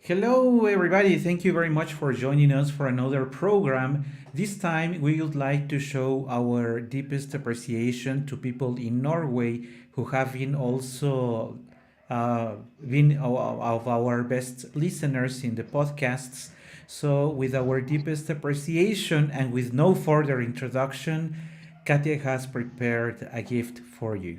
Hello, everybody. Thank you very much for joining us for another program. This time, we would like to show our deepest appreciation to people in Norway who have been also been of our best listeners in the podcasts. So, with our deepest appreciation and with no further introduction, Katia has prepared a gift for you.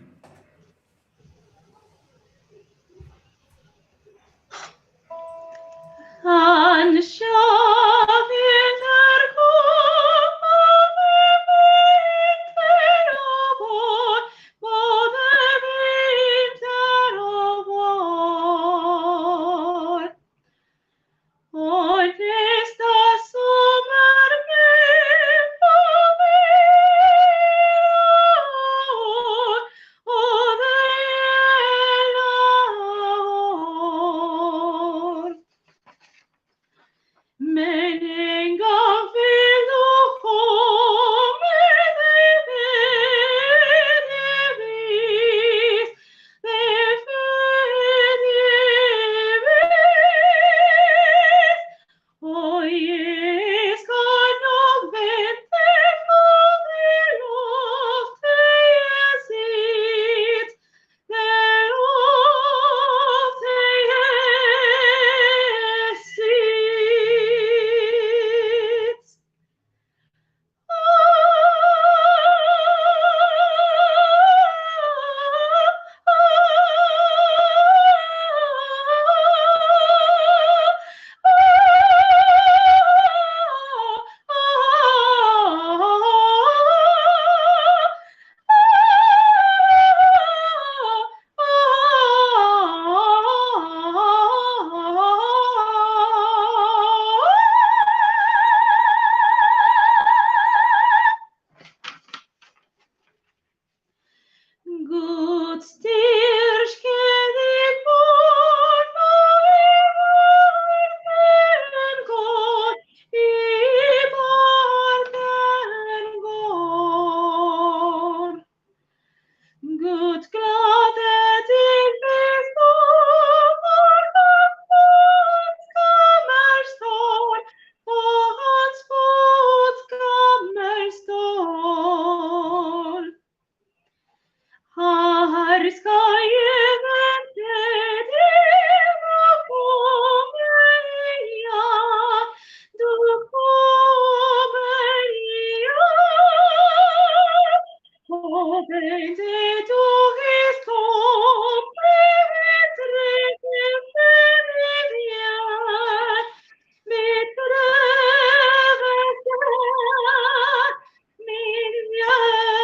Han skjøvet vinter og vår, både vinter og vår. Og neste sommer med år, og det gjelder år. Men en gang vil du komme deg vedvis, det vedvis. Og jeg skal nok vente på det lovte jeg sitt, det lovte jeg sitt. Gud styrke din barn og i barnen går, i barnen går. Gud glade til visdom for hans kammer står, på hans fot kammer står. Her skal jeg vente til du kommer igjen, du kommer igjen. Og det du har stått med trekken med igjen, med prøvelse, min hjem.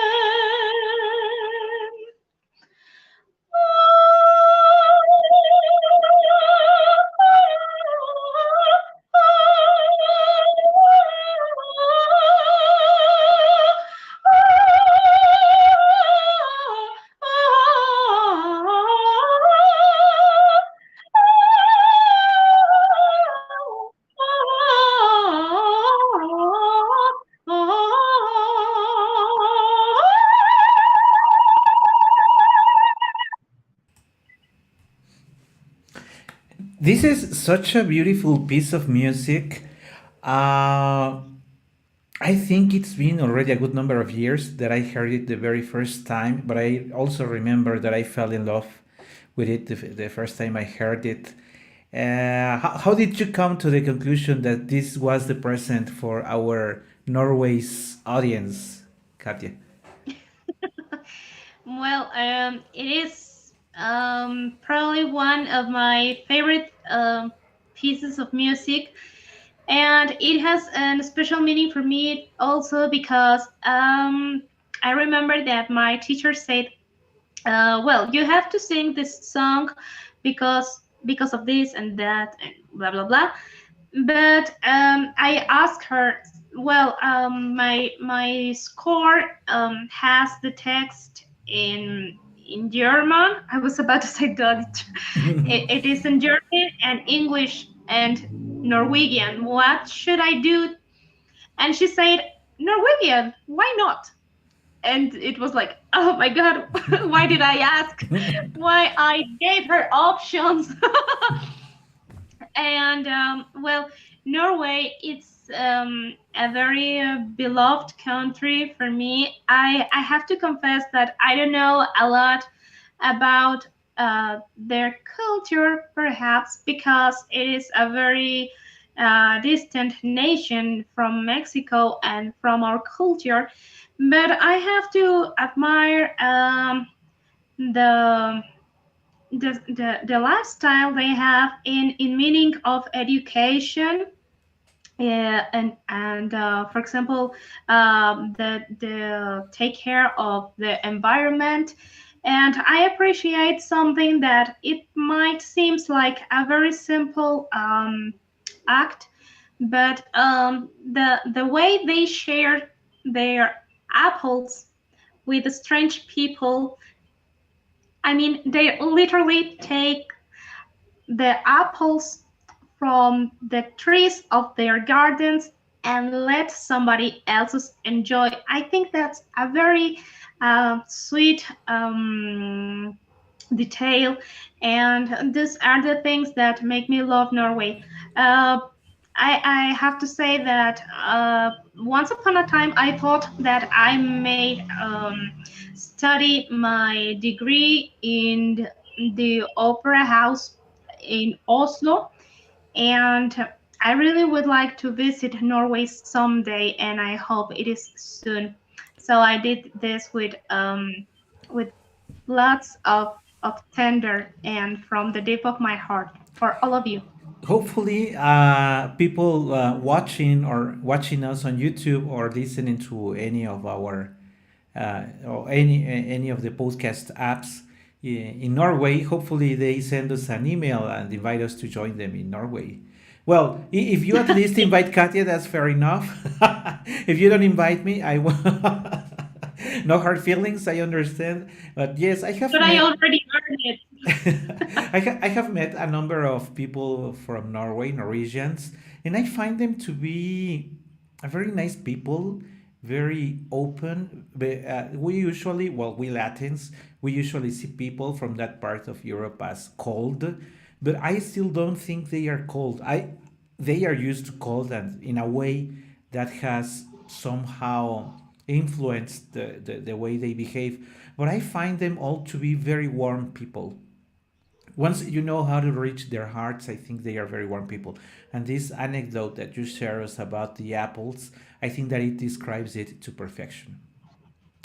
This is such a beautiful piece of music. Uh, I think it's been already a good number of years that I heard it the very first time, but I also remember that I fell in love with it the first time I heard it. How did you come to the conclusion that this was the present for our Norway's audience, Katya? Well, it is probably one of my favorite pieces of music, and it has a special meaning for me also because I remember that my teacher said, "Well, you have to sing this song because of this and that and blah blah blah." But I asked her, "Well, my score has the text in German." I was about to say Dutch. It is in German and English and Norwegian. What should I do? And she said, "Norwegian. Why not?" And it was like, oh my god, why did I ask? Why I gave her options? And well, Norway, it's a very beloved country for me. I have to confess that I don't know a lot about their culture, perhaps because it is a very distant nation from Mexico and from our culture. But I have to admire the the lifestyle they have in meaning of education, and for example, the take care of the environment. And I appreciate something that it might seems like a very simple act, but the way they share their apples with strange people. I mean, they literally take the apples from the trees of their gardens and let somebody else enjoy. I think that's a very sweet detail, and these are the things that make me love Norway. Uh, I have to say that once upon a time I thought that I may study my degree in the opera house in Oslo, and I really would like to visit Norway someday, and I hope it is soon. So I did this with lots of tender and from the deep of my heart for all of you. Hopefully, people watching us on YouTube or listening to any of our or any of the podcast apps in Norway, hopefully they send us an email and invite us to join them in Norway. Well, if you at least invite Katya, that's fair enough. If you don't invite me, I will. No hard feelings, I understand. But yes, I have But I met. already earned it. I have met a number of people from Norway, Norwegians, and I find them to be a very nice people, very open. We usually, well, we Latins, we usually see people from that part of Europe as cold, but I still don't think they are cold. They are used to cold, and in a way that has somehow influenced the way they behave. But I find them all to be very warm people. Once you know how to reach their hearts, I think they are very warm people. And this anecdote that you share us about the apples, I think that it describes it to perfection.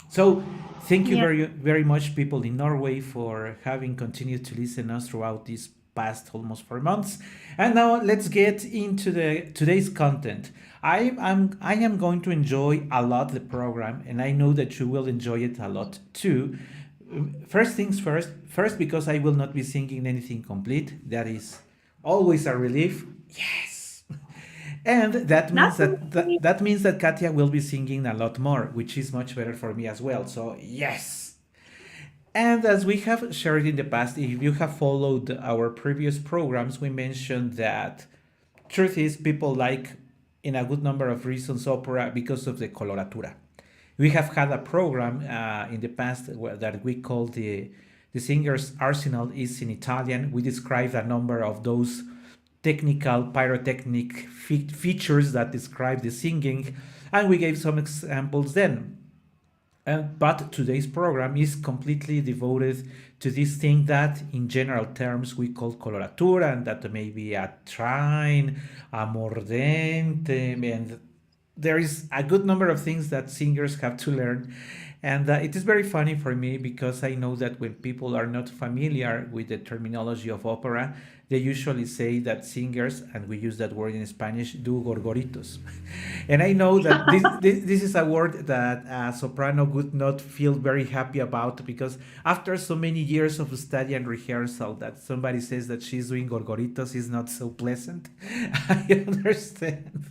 So, thank you Yeah. very much, people in Norway, for having continued to listen us throughout these past almost 4 months. And now let's get into the today's content. I am going to enjoy a lot the program, and I know that you will enjoy it a lot too. First things first. First, because I will not be singing anything complete. That is always a relief. Yes. And that means That's that means that Katia will be singing a lot more, which is much better for me as well. So yes. And as we have shared in the past, if you have followed our previous programs, we mentioned that truth is people like, in a good number of reasons, opera because of the coloratura. We have had a program in the past that we call the singer's arsenal is in Italian. We described a number of those technical pyrotechnic features that describe the singing, and we gave some examples then. But today's program is completely devoted to this thing that, in general terms, we call coloratura, and that may be a trine, a mordente, and there is a good number of things that singers have to learn. And it is very funny for me because I know that when people are not familiar with the terminology of opera, they usually say that singers, and we use that word in Spanish, do gorgoritos. And I know that this is a word that a soprano would not feel very happy about, because after so many years of study and rehearsal, that somebody says that she's doing gorgoritos is not so pleasant. I understand.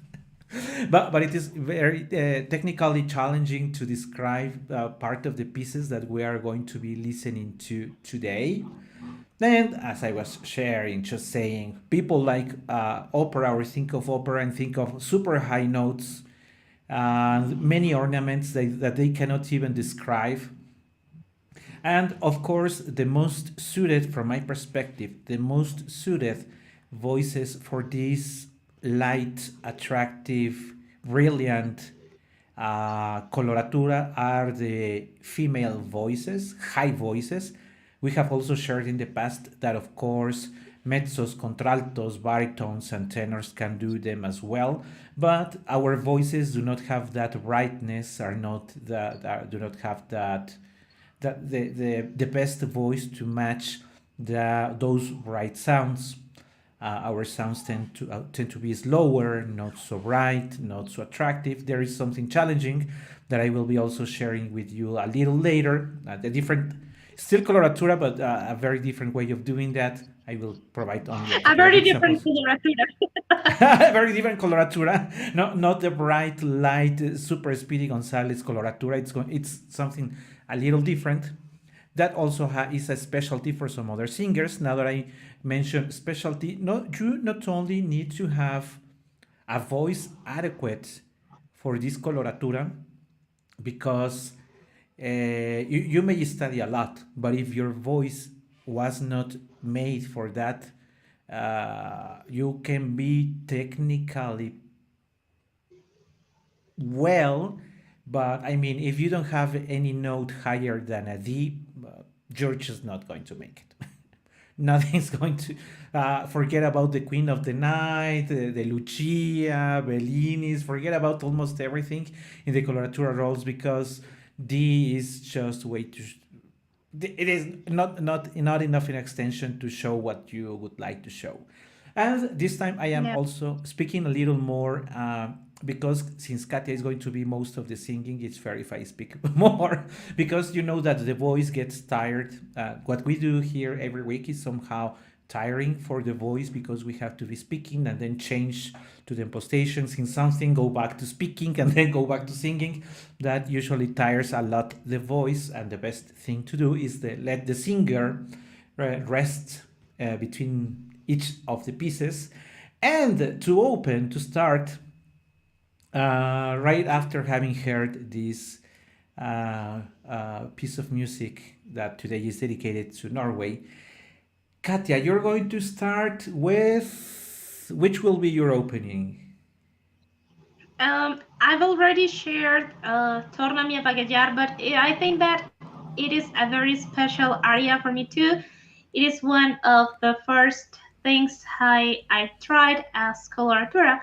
But it is very technically challenging to describe part of the pieces that we are going to be listening to today. And as I was sharing, just saying, people like opera or think of opera and think of super high notes, many ornaments that they cannot even describe. And of course, the most suited, from my perspective, the most suited voices for these light, attractive, brilliant coloratura are the female voices, high voices. We have also shared in the past that, of course, mezzos, contraltos, baritones, and tenors can do them as well. But our voices do not have that brightness, are not that do not have the best voice to match those bright sounds. Our sounds tend to be slower, not so bright, not so attractive. There is something challenging that I will be also sharing with you a little later. The different, still coloratura, but a very different way of doing that. I will provide only a A couple of very different examples. coloratura. Very different coloratura, not the bright light super speedy Gonzalez coloratura. It's something a little different. That also is a specialty for some other singers. Now that I mentioned specialty, you not only need to have a voice adequate for this coloratura, because you may study a lot, but if your voice was not made for that, you can be technically well, but I mean, if you don't have any note higher than a D, you're just not going to make it. Nothing's going to forget about the Queen of the Night, the Lucia, Bellinis, forget about almost everything in the coloratura roles, because D is just way too. It is not enough in extension to show what you would like to show. And this time I am Yeah. also speaking a little more, because since Katia is going to be most of the singing, it's fair if I speak more, because you know that the voice gets tired. What we do here every week is somehow tiring for the voice, because we have to be speaking and then change to the impostation, sing something, go back to speaking, and then go back to singing. That usually tires a lot the voice, and the best thing to do is let the singer rest between each of the pieces, and to start right after having heard this piece of music that today is dedicated to Norway. Katia, you're going to start with which will be your opening? I've already shared Tornami Vagallar, but I think that it is a very special area for me too. It is one of the first things I tried as coloratura.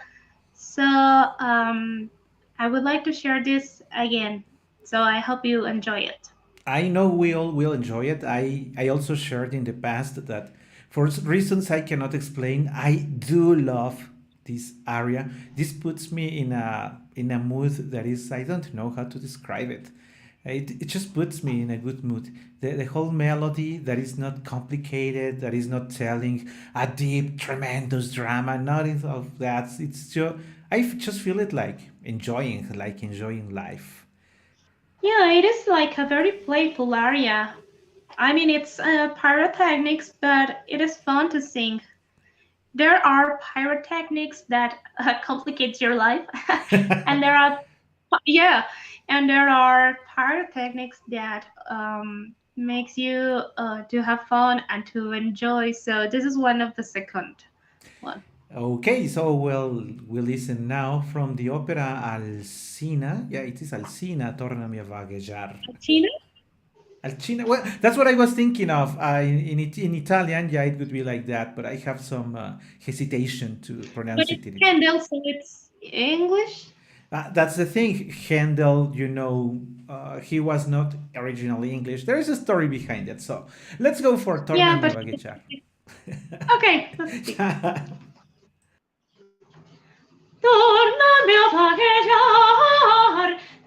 So I would like to share this again. So I hope you enjoy it. I know we'll will enjoy it. I also shared in the past that for reasons I cannot explain, I do love this area. This puts me in a mood that is, I don't know how to describe it. It just puts me in a good mood. The whole melody that is not complicated, that is not telling a deep, tremendous drama, nothing of that. It's just, just feel it like enjoying life. Yeah, it is like a very playful area. I mean, it's pyrotechnics, but it is fun to sing. There are pyrotechnics that complicate your life, and there are yeah, and there are pyrotechnics that makes you to have fun and to enjoy. So this is one of the second one. Okay, so we'll listen now from the opera Alcina. Yeah, it is Alcina, Tornami a vagheggiar. Tina? Alcina, well, that's what I was thinking of. In Italian, yeah, it would be like that, but I have some hesitation to But pronounce it it's in it. Handel, so it's English. That's the thing. Handel, he was not originally English. There is a story behind it. So let's go for Yeah, Tornami a but vagheggiar. okay, let's see. Tornami a vagheggiar, e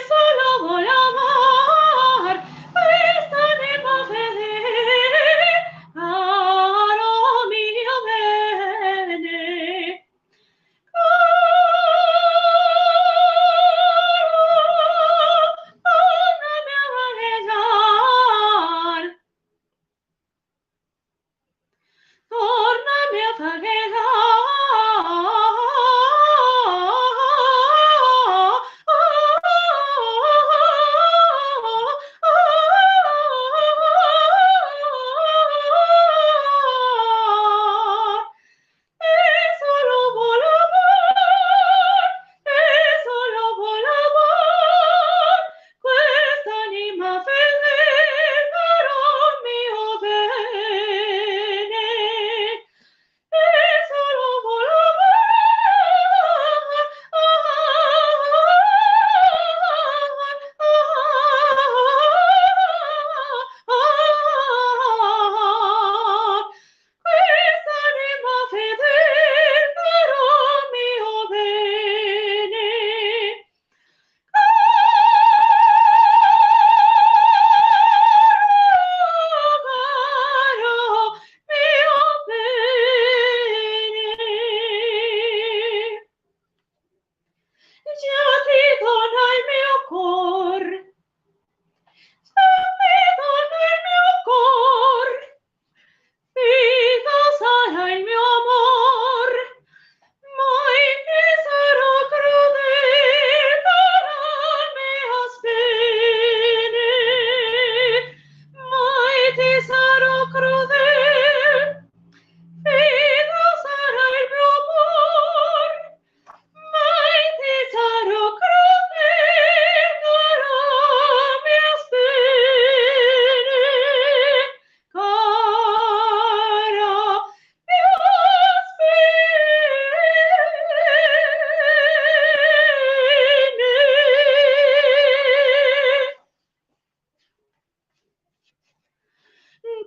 solo voglio amar, questa anima fedele, caro mio bene. Tornami a vagheggiar, tornami a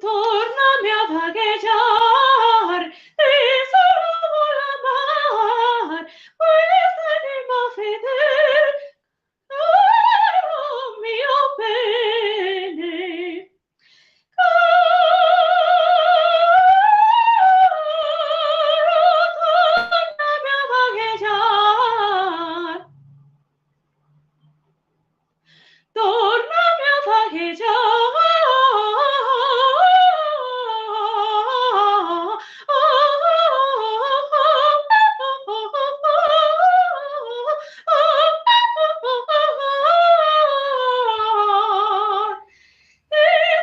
Tornami a vagheggiar e solo l'amar questa anima fedel caro mio bene caro tornami a vagheggiar tornami a vagheggiare. E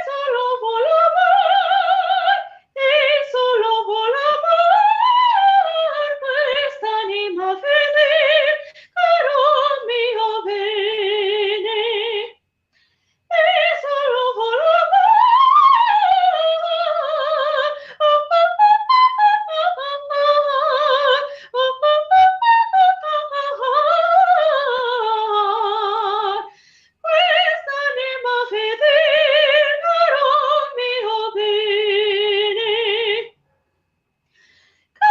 solo volamar, e solo volamar, quest'anima fedel, caro mio bene. E solo volamar, quest'anima fedele, caro mio bene. Caro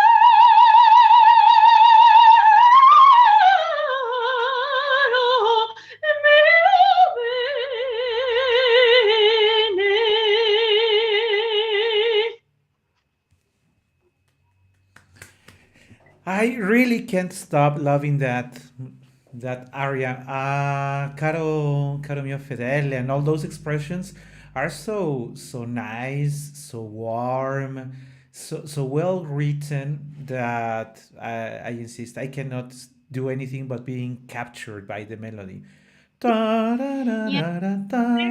mio bene. I really can't stop loving that aria. Caro mio fedele, and all those expressions are so nice, so warm, so well written that I insist. I cannot do anything but being captured by the melody. Yeah, very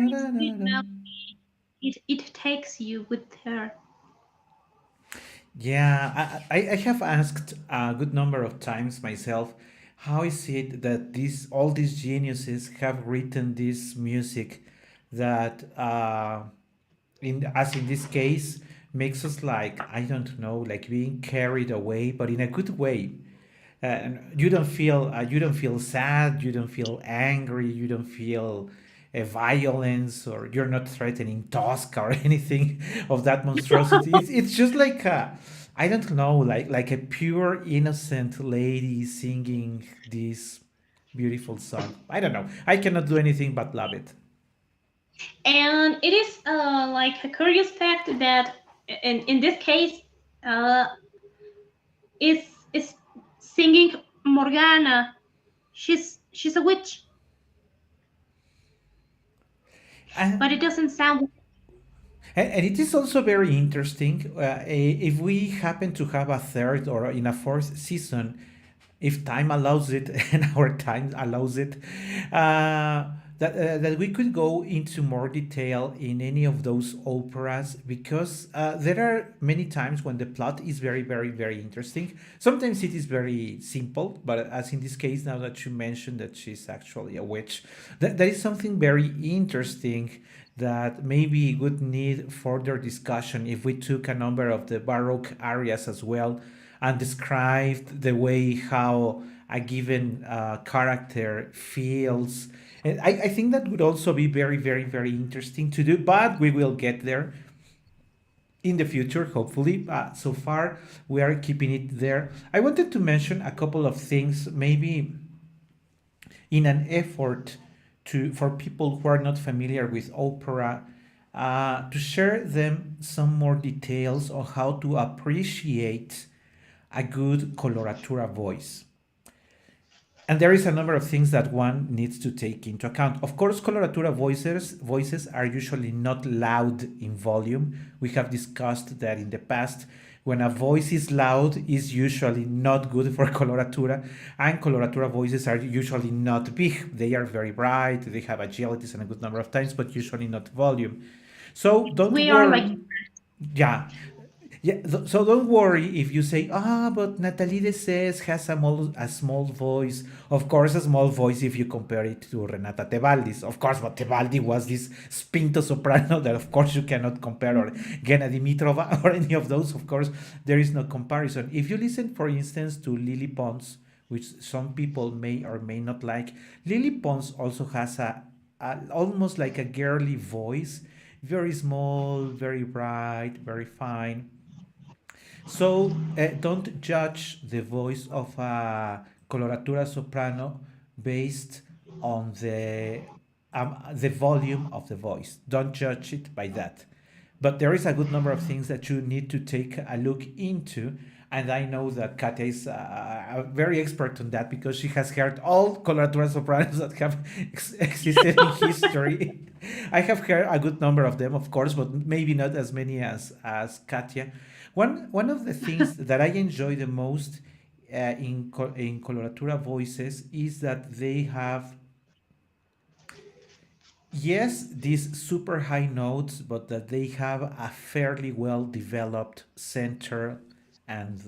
sweet Ta-da-da-da-da-da-da-da. melody. It takes you with her. Yeah, I have asked a good number of times myself, how is it that all these geniuses have written this music that, as in this case, makes us like, I don't know, like being carried away, but in a good way. And you don't feel sad, you don't feel angry, you don't feel violence, or you're not threatening Tosca or anything of that monstrosity. It's just like I don't know, like a pure innocent lady singing this beautiful song. I don't know. I cannot do anything but love it. And it is like a curious fact that in this case uh, is singing Morgana. She's a witch, but it And doesn't sound. And it is also very interesting if we happen to have a third or in a fourth season, if time allows it and our time allows it, that we could go into more detail in any of those operas because there are many times when the plot is very interesting. Sometimes it is very simple, but as in this case, now that you mentioned that she's actually a witch, that is something very interesting that maybe would need further discussion if we took a number of the Baroque arias as well and described the way how a given character feels. And I think that would also be very interesting to do, but we will get there in the future, hopefully. So far, we are keeping it there. I wanted to mention a couple of things, maybe in an effort for people who are not familiar with opera, to share them some more details on how to appreciate a good coloratura voice. And there is a number of things that one needs to take into account. Of course, coloratura voices are usually not loud in volume. We have discussed that in the past. When a voice is loud, is usually not good for coloratura, and coloratura voices are usually not big. They are very bright, they have agilities and a good number of times, but usually not volume. So don't We are like worry. Yeah, so don't worry if you say, but Nathalie Dessès has a small voice. Of course, a small voice if you compare it to Renata Tebaldi's. Of course, but Tebaldi was this spinto soprano that, of course, you cannot compare, or Gena Dimitrova, or any of those. Of course, there is no comparison. If you listen, for instance, to Lily Pons, which some people may or may not like, Lily Pons also has a almost like a girly voice, very small, very bright, very fine. So don't judge the voice of a coloratura soprano based on the volume of the voice. Don't judge it by that. But there is a good number of things that you need to take a look into. And I know that Katia is very expert on that because she has heard all coloratura sopranos that have existed in history. I have heard a good number of them, of course, but maybe not as many as Katia. One of the things that I enjoy the most in coloratura voices is that they have, yes, these super high notes, but that they have a fairly well developed center and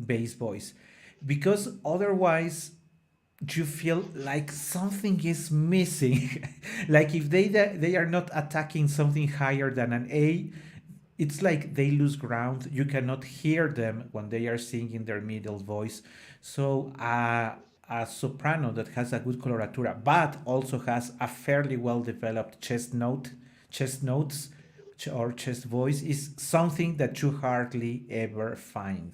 bass voice, because otherwise you feel like something is missing. Like if they are not attacking something higher than an A, it's like they lose ground. You cannot hear them when they are singing their middle voice. So a soprano that has a good coloratura, but also has a fairly well developed chest notes, or chest voice, is something that you hardly ever find.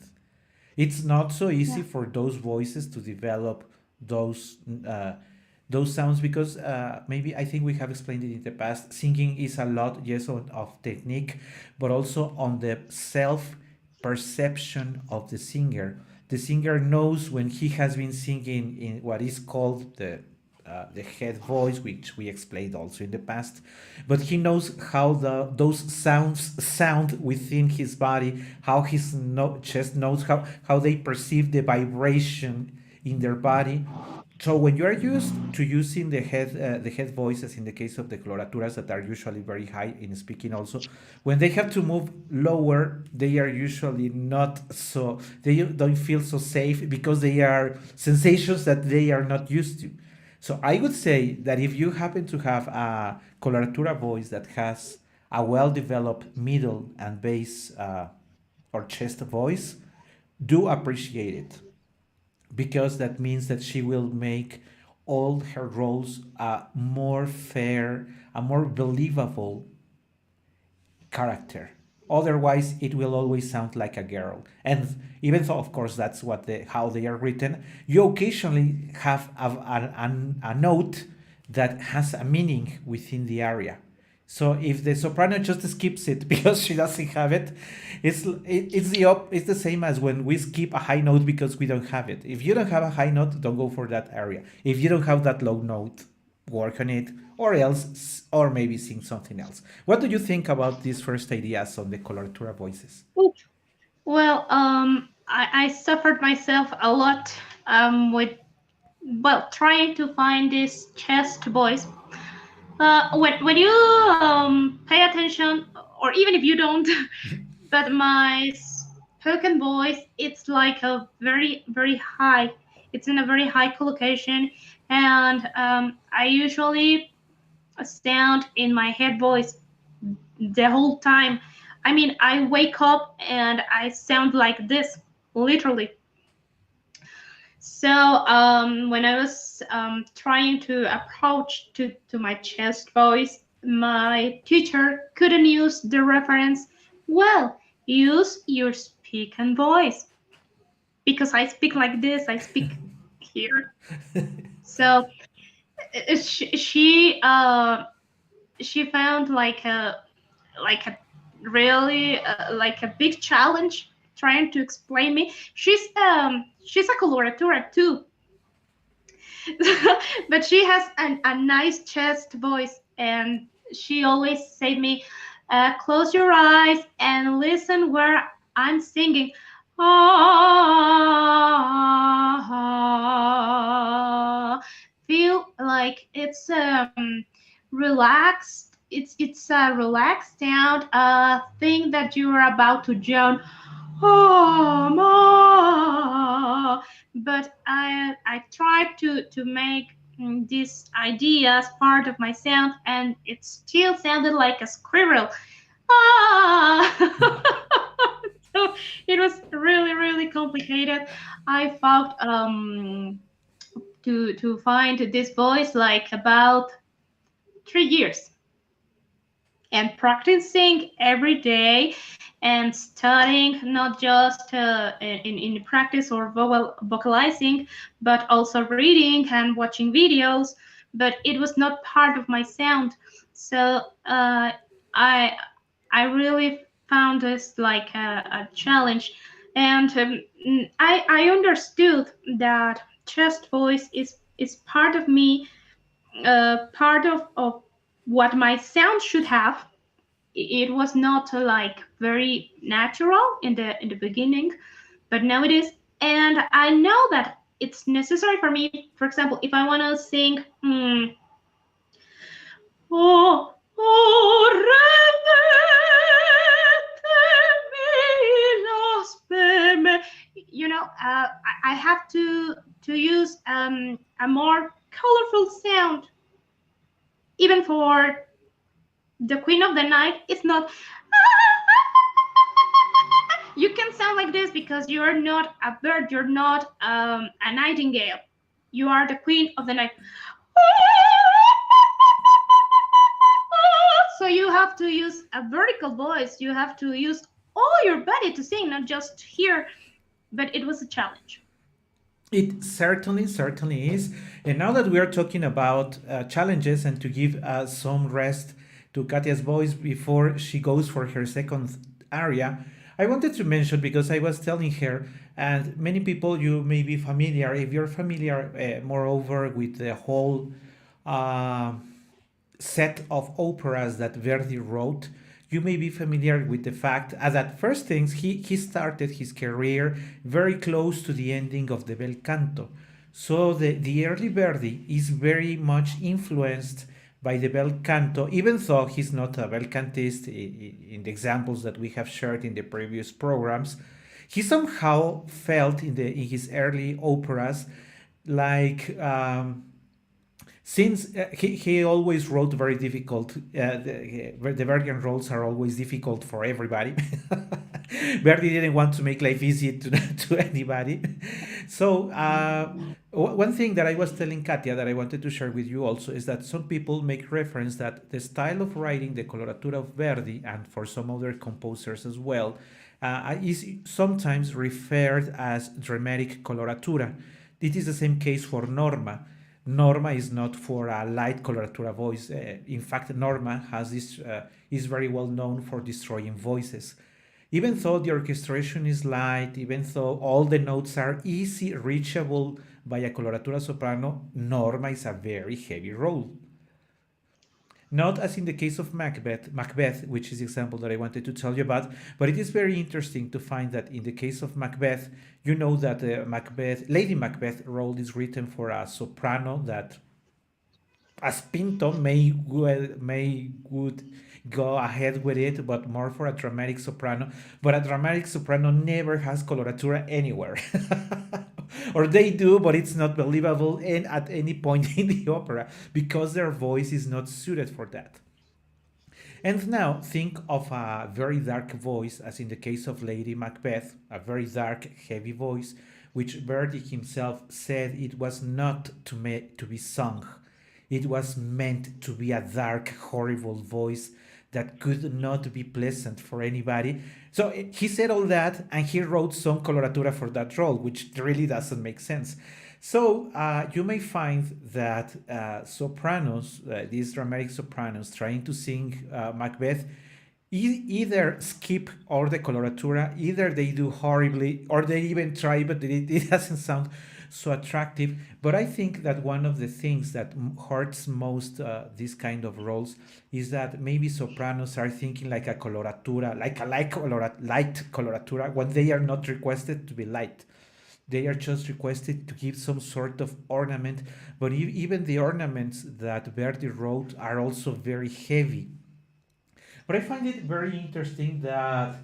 It's not so easy Yeah. for those voices to develop those those sounds, because maybe I think we have explained it in the past. Singing is a lot, yes, of technique, but also on the self perception of the singer. The singer knows when he has been singing in what is called the head voice, which we explained also in the past, but he knows how those sounds sound within his body, how his chest knows how they perceive the vibration in their body. So when you are used to using the head voices in the case of the coloraturas that are usually very high in speaking also, when they have to move lower, they are usually not so, they don't feel so safe because they are sensations that they are not used to. So I would say that if you happen to have a coloratura voice that has a well-developed middle and bass or chest voice, do appreciate it, because that means that she will make all her roles more fair, a more believable character. Otherwise, it will always sound like a girl. And even though, of course, that's how they are written, you occasionally have a note that has a meaning within the aria. So if the soprano just skips it because she doesn't have it, it's the same as when we skip a high note because we don't have it. If you don't have a high note, don't go for that area. If you don't have that low note, work on it, or maybe sing something else. What do you think about these first ideas on the coloratura voices? Ooh. Well, I suffered myself a lot with, well, trying to find this chest voice. When you pay attention, or even if you don't, but my spoken voice, it's like a very high. It's in a very high collocation, and I usually sound in my head voice the whole time. I mean, I wake up and I sound like this, literally. So when I was trying to approach to my chest voice, my teacher couldn't use the reference. Well, use your speaking voice, because I speak like this. I speak here. So she found like a really like a big challenge trying to explain me. She's a coloratura too, but she has a nice chest voice, and she always say me, close your eyes and listen where I'm singing. Ah, feel like it's relaxed. It's a relaxed sound, a thing that you are about to join. Oh, ma. But I tried to make this idea as part of my sound, and it still sounded like a squirrel. Ah. So it was really complicated. I fought to find this voice like about 3 years, and practicing every day and studying not just in practice or vocalizing, but also reading and watching videos. But it was not part of my sound. So I I really found this like a challenge, and I understood that chest voice is part of me, part of what my sound should have. It was not like very natural in the beginning, but now it is, and I know that it's necessary for me. For example, if I want to sing, oh, you know, I have to use a more colorful sound. Even for the Queen of the Night, it's not. You can sound like this because you are not a bird. You're not a nightingale. You are the Queen of the Night. So you have to use a vertical voice. You have to use all your body to sing, not just here. But it was a challenge. It certainly is. And now that we are talking about challenges and to give some rest to Katya's voice before she goes for her second aria, I wanted to mention because I was telling her, and many people you may be familiar, if you're familiar, moreover, with the whole uh, set of operas that Verdi wrote, you may be familiar with the fact that first things he started his career very close to the ending of the bel canto. So the early Verdi is very much influenced by the bel canto, even though he's not a bel cantist in the examples that we have shared in the previous programs. He somehow felt in his early operas like since he always wrote very difficult, the Verdian roles are always difficult for everybody. Verdi didn't want to make life easy to anybody. So one thing that I was telling Katia that I wanted to share with you also is that some people make reference that the style of writing, the coloratura of Verdi, and for some other composers as well, is sometimes referred as dramatic coloratura. It is the same case for Norma. Norma is not for a light coloratura voice. In fact, Norma has this is very well known for destroying voices. Even though the orchestration is light, even though all the notes are easy reachable by a coloratura soprano, Norma is a very heavy role. Not as in the case of Macbeth, which is the example that I wanted to tell you about, but it is very interesting to find that in the case of Macbeth, you know that Lady Macbeth role is written for a soprano that, as Pinto may would go ahead with it, but more for a dramatic soprano. But a dramatic soprano never has coloratura anywhere. Or they do, but it's not believable and at any point in the opera because their voice is not suited for that. And now think of a very dark voice, as in the case of Lady Macbeth, a very dark, heavy voice, which Verdi himself said it was not to be sung. It was meant to be a dark, horrible voice that could not be pleasant for anybody. So he said all that and he wrote some coloratura for that role, which really doesn't make sense. So you may find that sopranos, these dramatic sopranos, trying to sing Macbeth, either skip all the coloratura, either they do horribly, or they even try, but it doesn't sound so attractive. But I think that one of the things that hurts most these kind of roles is that maybe sopranos are thinking like a coloratura, like a light coloratura, when they are not requested to be light. They are just requested to give some sort of ornament, but even the ornaments that Verdi wrote are also very heavy. But I find it very interesting that,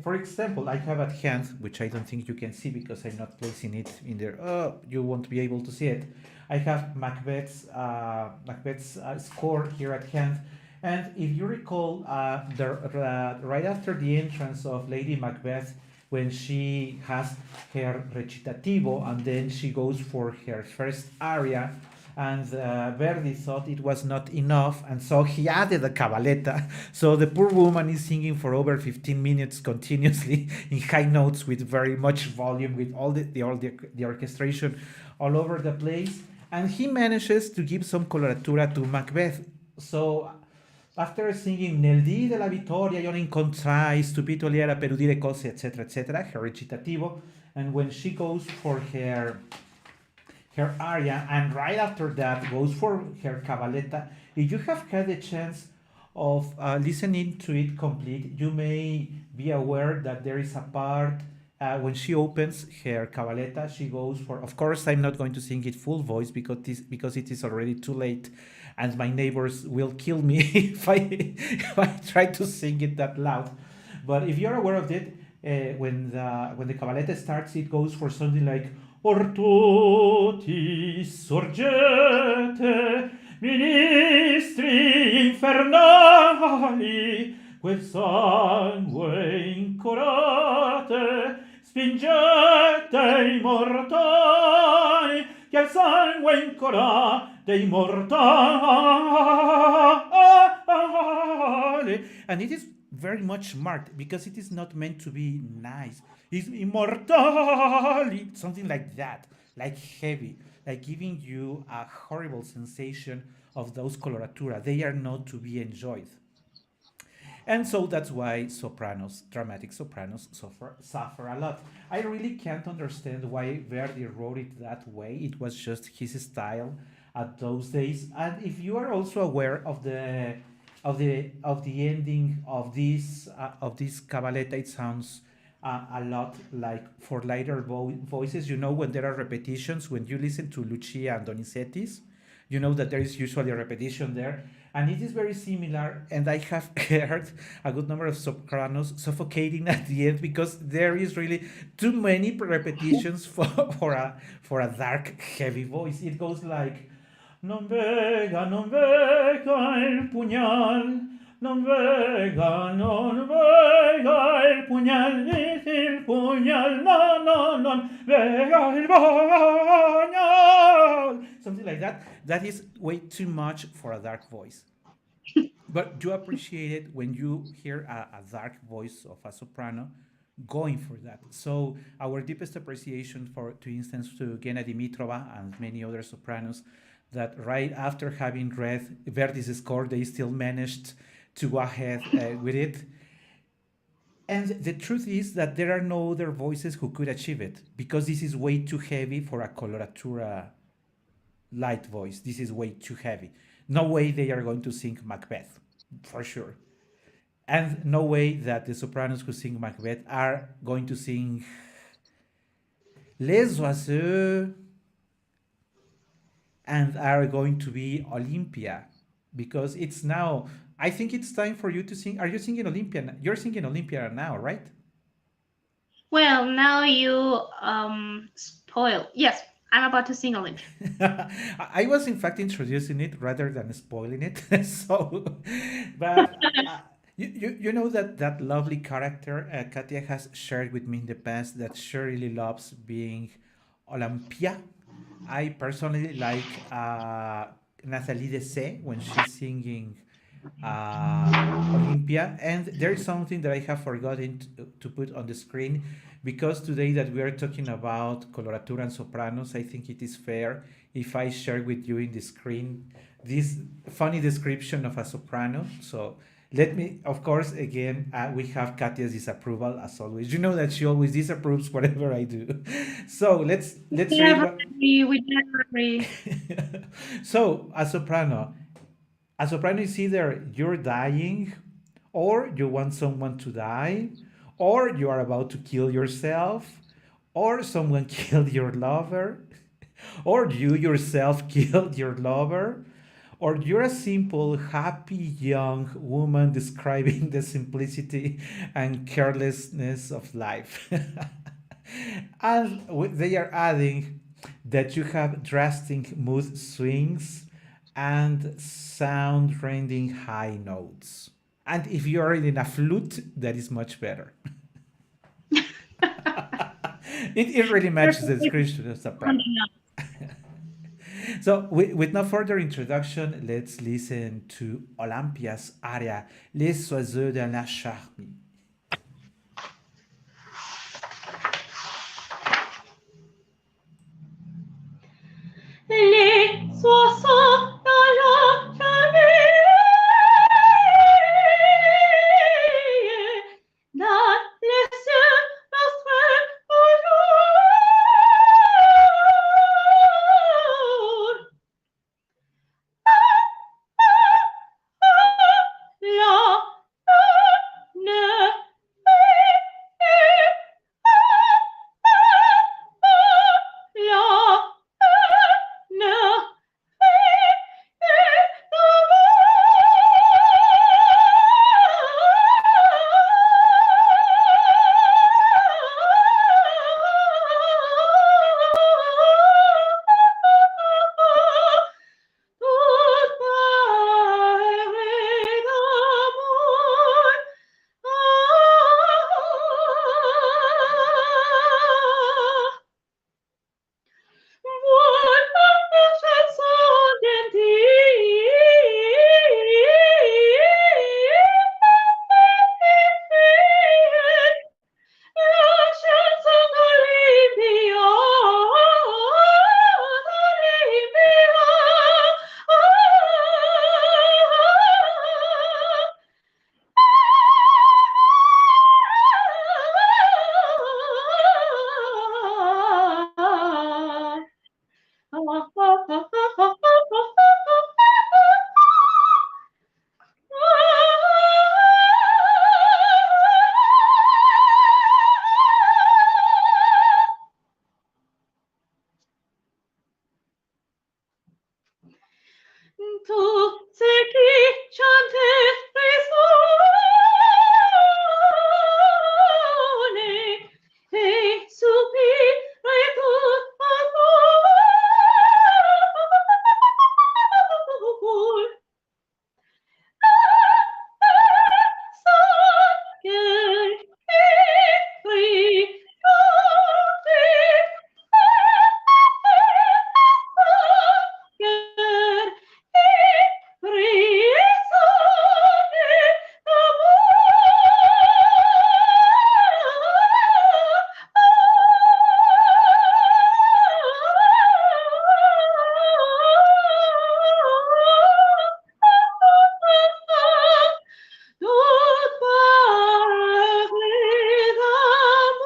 for example, I have at hand, which I don't think you can see because I'm not placing it in there. Oh, you won't be able to see it. I have Macbeth's score here at hand. And if you recall, right after the entrance of Lady Macbeth, when she has her recitativo and then she goes for her first aria, And Verdi thought it was not enough, and so he added a cabaletta. So the poor woman is singing for over 15 minutes continuously in high notes with very much volume, with all the orchestration all over the place. And he manages to give some coloratura to Macbeth. So after singing Nel dì della vittoria io ne incontrai stupito li era per udire cose, etc., her recitativo, and when she goes for her aria, and right after that goes for her cabaletta. If you have had the chance of listening to it complete, you may be aware that there is a part when she opens her cabaletta, she goes for. Of course, I'm not going to sing it full voice because it is already too late, and my neighbors will kill me if I try to sing it that loud. But if you're aware of it, when the cabaletta starts, it goes for something like Ortuti sorgete, ministri infernali, quel sangue incorate, spingete i mortali, che il sangue incorate i mortali. And it is very much marked because it is not meant to be nice. It's immortali, something like that, like heavy, like giving you a horrible sensation of those coloratura. They are not to be enjoyed. And so that's why sopranos, dramatic sopranos, suffer a lot. I really can't understand why Verdi wrote it that way. It was just his style at those days. And if you are also aware of the ending of this cabaletta, it sounds a lot like for lighter voices. You know, when there are repetitions, when you listen to Lucia and Donizetti's, you know that there is usually a repetition there, and it is very similar. And I have heard a good number of sopranos suffocating at the end because there is really too many repetitions for a dark, heavy voice. It goes like non vega il pugnal, non vega il pugnal, il pugnal, non vega il pugnal. Something like that. That is way too much for a dark voice. But you appreciate it when you hear a dark voice of a soprano going for that. So our deepest appreciation for, to instance, to Gena Dimitrova and many other sopranos that right after having read Verdi's score, they still managed to go ahead with it. And the truth is that there are no other voices who could achieve it because this is way too heavy for a coloratura light voice. This is way too heavy. No way they are going to sing Macbeth, for sure. And no way that the sopranos who sing Macbeth are going to sing Les Oiseaux and are going to be Olympia because it's now. I think it's time for you to sing. Are you singing Olympia? You're singing Olympia now, right? Well, now you spoil. Yes, I'm about to sing Olympia. I was in fact introducing it rather than spoiling it. So, but you know that lovely character Katia has shared with me in the past that she really loves being Olympia. I personally like Nathalie Dessay when she's singing Olympia. And there is something that I have forgotten to put on the screen because today that we are talking about coloratura and sopranos, I think it is fair if I share with you in the screen this funny description of a soprano. So let me, of course, again, we have Katia's disapproval as always. You know that she always disapproves whatever I do. So let's We read never what. agree. We never agree. So a soprano is either you're dying, or you want someone to die, or you are about to kill yourself, or someone killed your lover, or you yourself killed your lover, or you're a simple, happy young woman describing the simplicity and carelessness of life. And they are adding that you have drastic mood swings and sound rending high notes. And if you are in a flute, that is much better. It really You're matches the perfectly description of soprano. rounding up. So, with no further introduction, let's listen to Olympia's aria, Les Oiseaux de la Charmille. Les oiseaux dans la famille, dans les cieux, notre bonjour. La ne la ne Tout ce qui chantait résonnait et soupirait tout amour. Son cœur crie, cœur crie, sonne d'amour. Toute parler d'amour.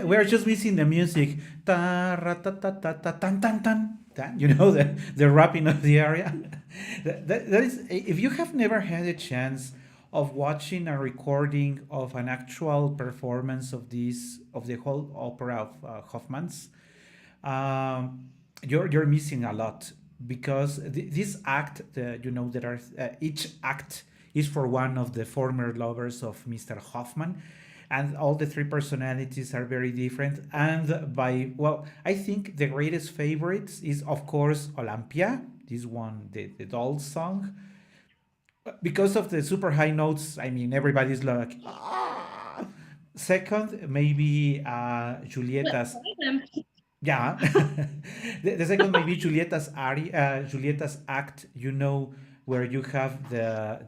We're just missing the music. Ta ra ta ta ta ta tan tan tan. The rapping of the area. That is, if you have never had a chance of watching a recording of an actual performance of the whole opera of Hoffman's, you're missing a lot because this act, there are each act is for one of the former lovers of Mr. Hoffman, and all the three personalities are very different. And I think the greatest favorites is of course Olympia, this one, the doll song, because of the super high notes. I mean, everybody's like, ah! Second, maybe Julieta's. Yeah. The second maybe Julieta's act, where you have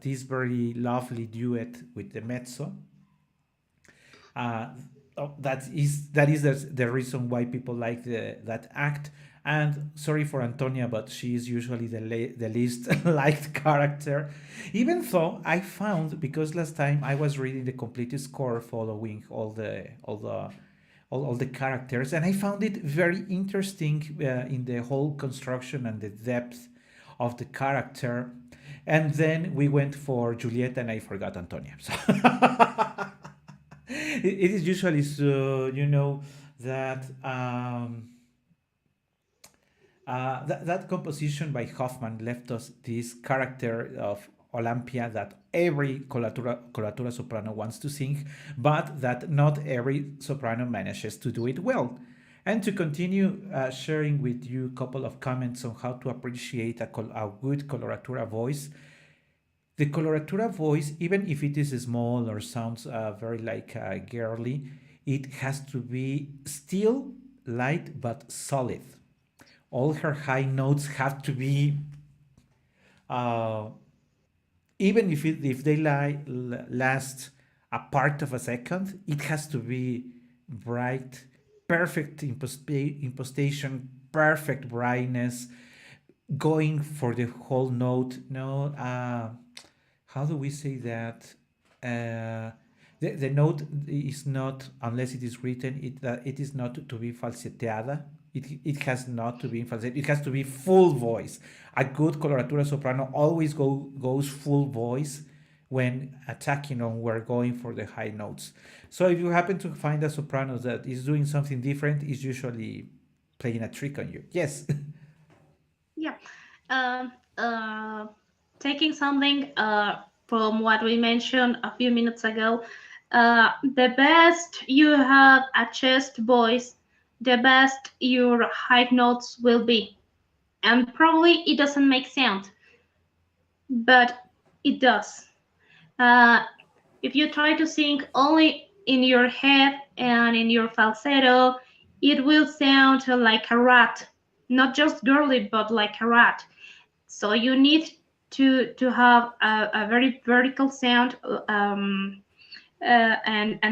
this very lovely duet with the mezzo. that is the reason why people like that act. And sorry for Antonia, but she is usually the least liked character. Even though I found, because last time I was reading the complete score following all the characters, and I found it very interesting in the whole construction and the depth of the character. And then we went for Julieta, and I forgot Antonia. So it is usually so, that that composition by Hoffman left us this character of Olympia that every coloratura soprano wants to sing, but that not every soprano manages to do it well. And to continue sharing with you a couple of comments on how to appreciate a good coloratura voice. The coloratura voice, even if it is small or sounds very like girly, it has to be still, light, but solid. All her high notes have to be, uh, even if they last a part of a second, it has to be bright, perfect impostation, perfect brightness, going for the whole note. No, how do we say that? The note is not, unless it is written, it is not to be falsetteada. It has not to be falsetto. It has to be full voice. A good coloratura soprano always goes full voice when attacking on we're going for the high notes. So if you happen to find a soprano that is doing something different, is usually playing a trick on you. Yes. Yeah. Um, uh, Taking something from what we mentioned a few minutes ago, the best you have a chest voice, the best your high notes will be. And probably it doesn't make sound, but it does. Uh, if you try to sing only in your head and in your falsetto, it will sound like a rat. Not just girly, but like a rat. So you need to have a very vertical sound, and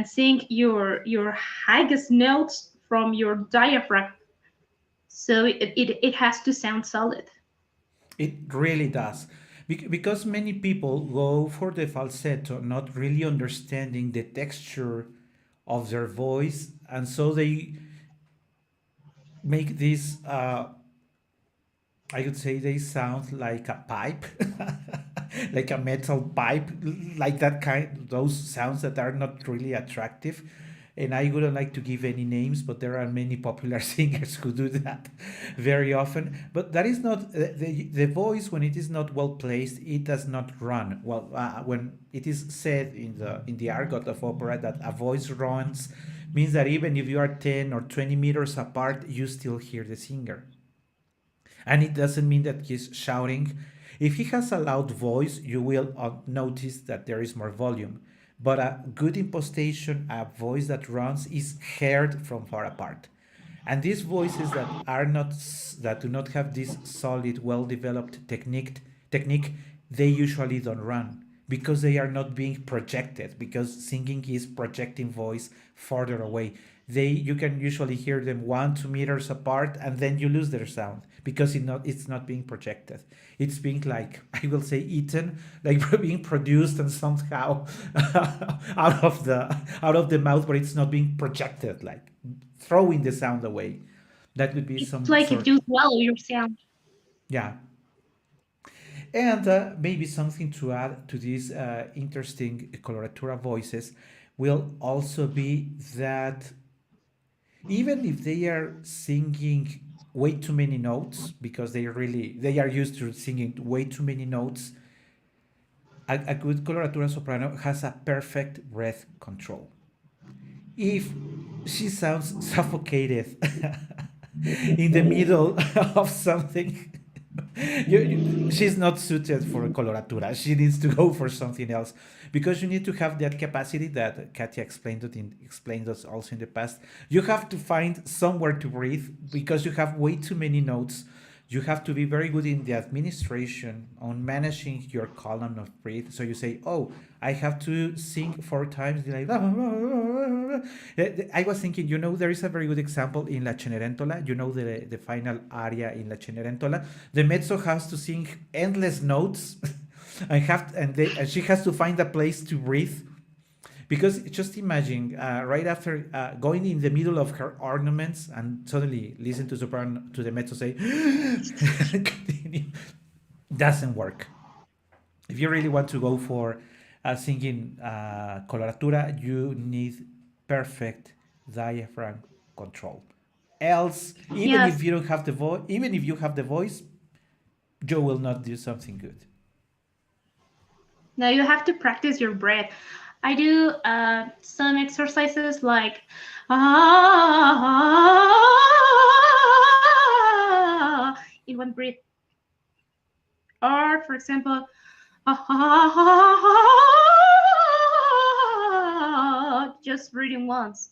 sing your highest notes from your diaphragm. So it has to sound solid. It really does. Because many people go for the falsetto, not really understanding the texture of their voice, and so they make this, I would say they sound like a pipe, like a metal pipe, like that kind, those sounds that are not really attractive. And I wouldn't like to give any names, but there are many popular singers who do that very often. But that is not the voice, when it is not well placed, it does not run. Well, when it is said in the argot of opera that a voice runs, means that even if you are 10 or 20 meters apart, you still hear the singer. And it doesn't mean that he's shouting. If he has a loud voice, you will notice that there is more volume. But a good impostation, a voice that runs, is heard from far apart. And these voices that do not have this solid, well-developed technique, they usually don't run because they are not being projected. Because singing is projecting voice farther away. You can usually hear them 1-2 meters apart, and then you lose their sound because it's not being projected. It's being, like, I will say, eaten, like being produced and somehow out of the mouth, but it's not being projected, like throwing the sound away. That would be It's some like if sort. you swallow your sound. Yeah. And maybe something to add to these interesting coloratura voices will also be that even if they are singing way too many notes, because they are used to singing way too many notes, a good coloratura soprano has a perfect breath control. If she sounds suffocated in the middle of something, she's not suited for coloratura. She needs to go for something else, because you need to have that capacity that Katia explained us also in the past. You have to find somewhere to breathe because you have way too many notes You have to be very good in the administration on managing your column of breath. So you say, "Oh, I have to sing 4 times." Like, I was thinking, there is a very good example in La Cenerentola. The final aria in La Cenerentola. The mezzo has to sing endless notes, and she has to find a place to breathe. Because just imagine, right after going in the middle of her ornaments and suddenly listen to soprano to the mezzo say, continue, doesn't work. If you really want to go for singing coloratura, you need perfect diaphragm control. Else, even if Yes. you don't have the voice, even if you have the voice, you will not do something good. Now you have to practice your breath. I do some exercises like ah in one breath, or for example, just breathing once.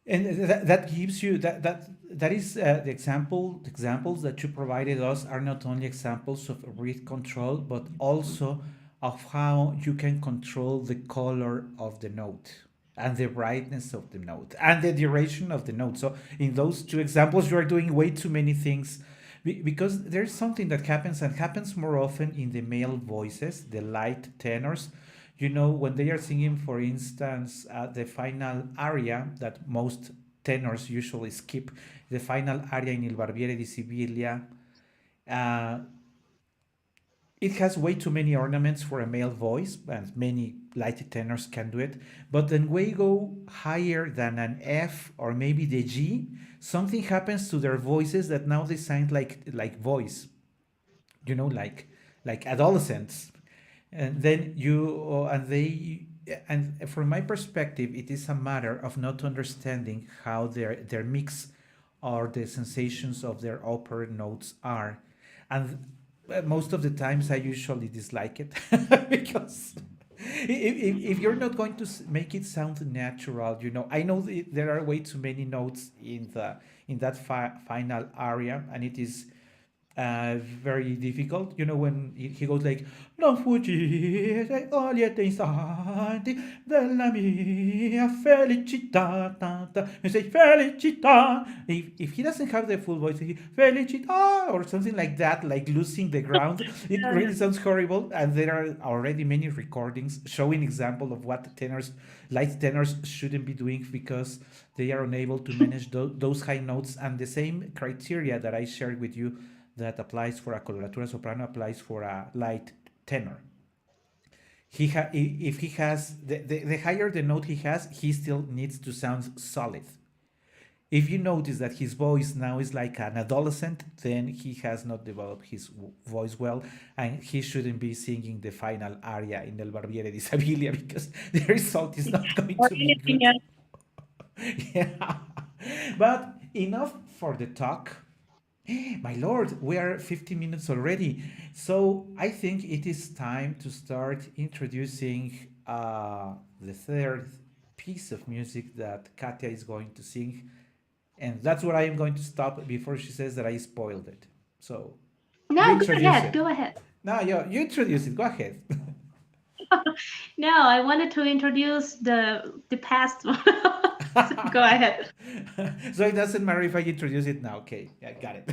And that gives you that is the examples that you provided us are not only examples of breath control, but also of how you can control the color of the note and the brightness of the note and the duration of the note. So in those two examples, you are doing way too many things because there's something that happens and happens more often in the male voices, the light tenors. When they are singing, for instance, the final aria that most tenors usually skip, the final aria in Il Barbiere di Siviglia, uh, it has way too many ornaments for a male voice, and many light tenors can do it. But then we go higher than an F or maybe the G, something happens to their voices that now they sound like voice, like adolescents. And then you and they and from my perspective, it is a matter of not understanding how their mix or the sensations of their upper notes are. And most of the times I usually dislike it because if you're not going to make it sound natural, I know there are way too many notes in that final aria, and it is very difficult. When he goes like, non fuggire ogni istanti della mia felicità. You say, felicità. If he doesn't have the full voice, he, felicità, or something like that, like losing the ground, it really sounds horrible. And there are already many recordings showing example of what light tenors shouldn't be doing because they are unable to manage those high notes. And the same criteria that I shared with you that applies for a coloratura soprano applies for a light tenor. If he has the higher the note he has, he still needs to sound solid. If you notice that his voice now is like an adolescent, then he has not developed his voice well, and he shouldn't be singing the final aria in El Barbiere di Sevilla because the result is not going Or to be anything good. else. Yeah. But enough for the talk. My lord, we are 50 minutes already. So I think it is time to start introducing the third piece of music that Katya is going to sing. And that's where I am going to stop before she says that I spoiled it. So you No, go introduce ahead. it. Go ahead. No, you introduce it. Go ahead. No, I wanted to introduce the past one. So go ahead. So it doesn't matter if I introduce it now. Okay, yeah, got it.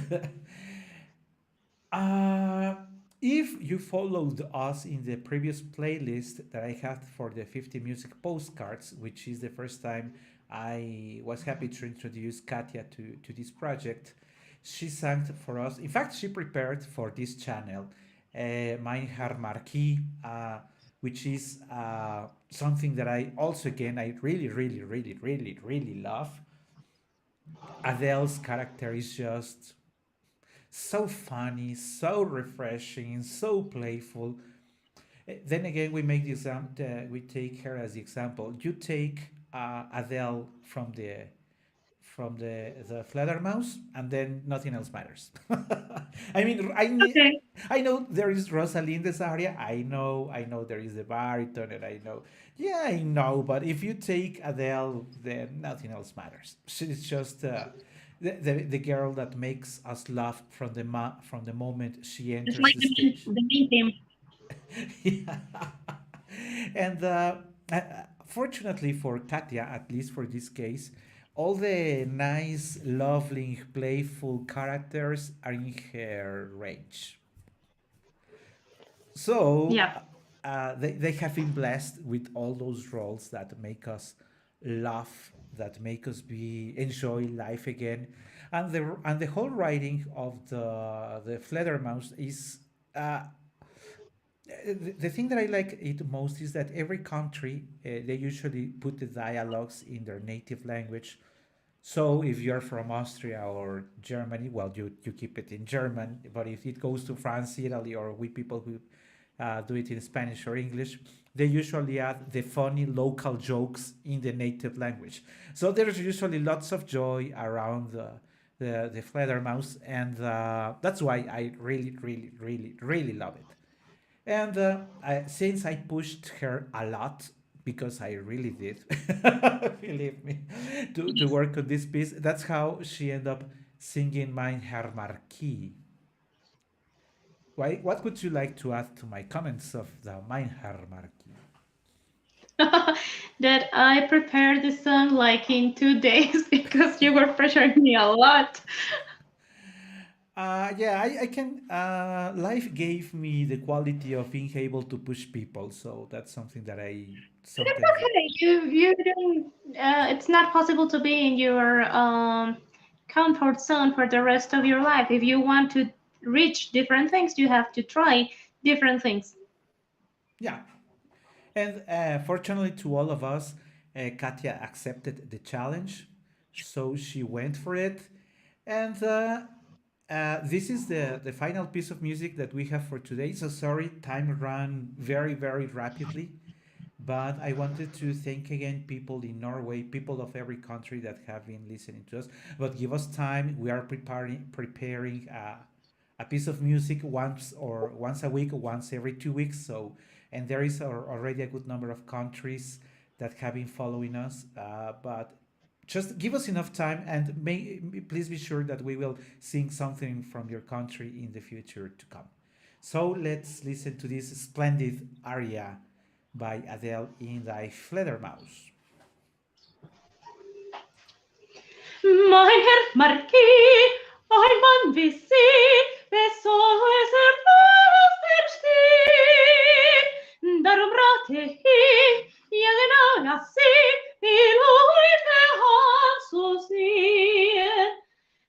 Uh, if you followed us in the previous playlist that I had for the 50 music postcards, which is the first time I was happy to introduce Katya to this project, she sang for us. In fact, she prepared for this channel Mein Herr Marquis, which is something that I also, again, I really, really, really, really, really love. Adele's character is just so funny, so refreshing, so playful. Then again, we make the we take her as the example. You take Adele from the Fledermaus, and then nothing else matters. I mean, Okay. I know there is Rosalinda's aria. I know there is the baritone, and yeah, I know. But if you take Adele, then nothing else matters. She's just The girl that makes us laugh from from the moment she It's enters like the stage. the main theme. Yeah. And fortunately for Katya, at least for this case, all the nice, lovely, playful characters are in her range. So Yeah. they have been blessed with all those roles that make us laugh, that make us be enjoy life again, and the whole writing of the Fledermaus is. The thing that I like it most is that every country they usually put the dialogues in their native language. So if you're from Austria or Germany, well, you keep it in German. But if it goes to France, Italy, or we people who do it in Spanish or English, they usually add the funny local jokes in the native language. So there's usually lots of joy around the Fledermaus, and that's why I really, really, really, really love it. And since I pushed her a lot, because I really did, believe me, to work on this piece, that's how she ended up singing Mein Herr Marquis. Why, what would you like to add to my comments of the Mein Herr Marquis? That I prepared this song like in 2 days because you were pressuring me a lot. Yeah, I can. Life gave me the quality of being able to push people, so that's something that I It's sometimes. okay. You don't. It's not possible to be in your comfort zone for the rest of your life. If you want to reach different things, you have to try different things. Yeah, and fortunately to all of us, Katya accepted the challenge, so she went for it. And this is the final piece of music that we have for today. So sorry, time ran very, very rapidly. But I wanted to thank again people in Norway, people of every country that have been listening to us. But give us time. We are preparing a piece of music once a week, once every 2 weeks. So, and there is already a good number of countries that have been following us. But just give us enough time, and please be sure that we will sing something from your country in the future to come. So let's listen to this splendid aria by Adele in Die Fledermaus. Mein Herr Marquis, ein Mann wie Sie, besser was versteht. Darum rate ich jeden an Sie, die Leute anzusehen.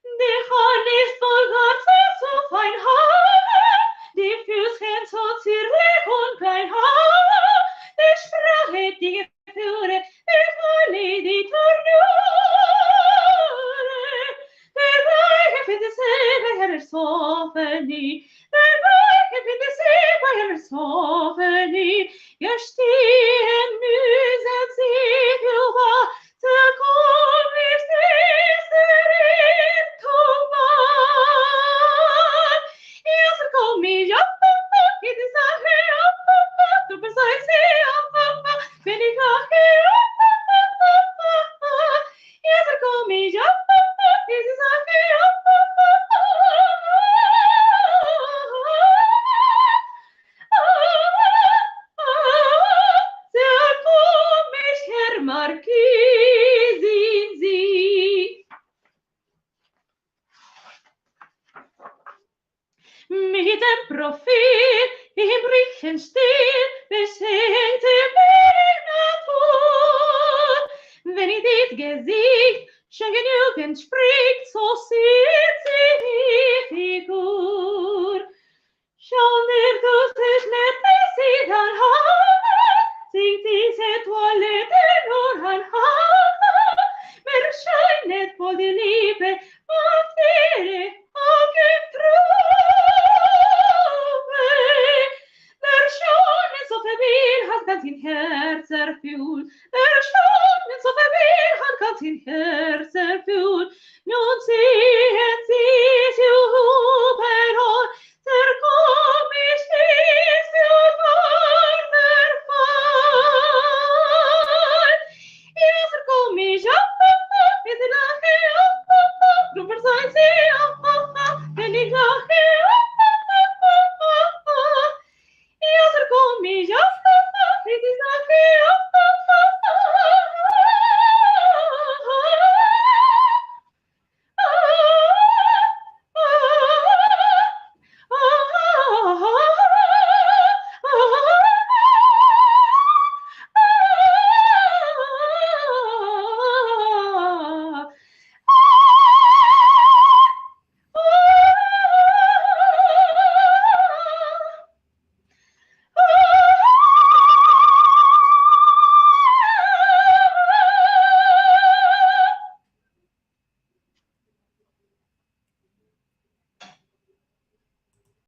Die Hand ist voll Garze zu fein Haar, die Füßchen so zierlich und klein Haar, die Sprache, die Gefühle, die Folly, die Turnure. Der Reiche findet sich bei einer Sophenie, der Reiche findet sich bei einer Sophenie, gestehen müssen sich über Zukunft ist der Irrtum. Yes, call me up, it is a up, to precise up, when it got yes, call me up, it is a sehr komisch, Herr Marquis, sind Sie. Mit dem Profil im Riechenstil beschenkte mir Natur. Wenn ich dit Gesicht schon genügend spricht, so sieht sie die Figur. Schon der Duft nette sie dann hat, singt diese Toilette nur ein Haar. Mir scheinet wohl die Liebe auf ihre Augen trübe. Der Schöne so verwirrt hat ganz in Herz erfüllt, der Schöne so verwirrt hat ganz in Herz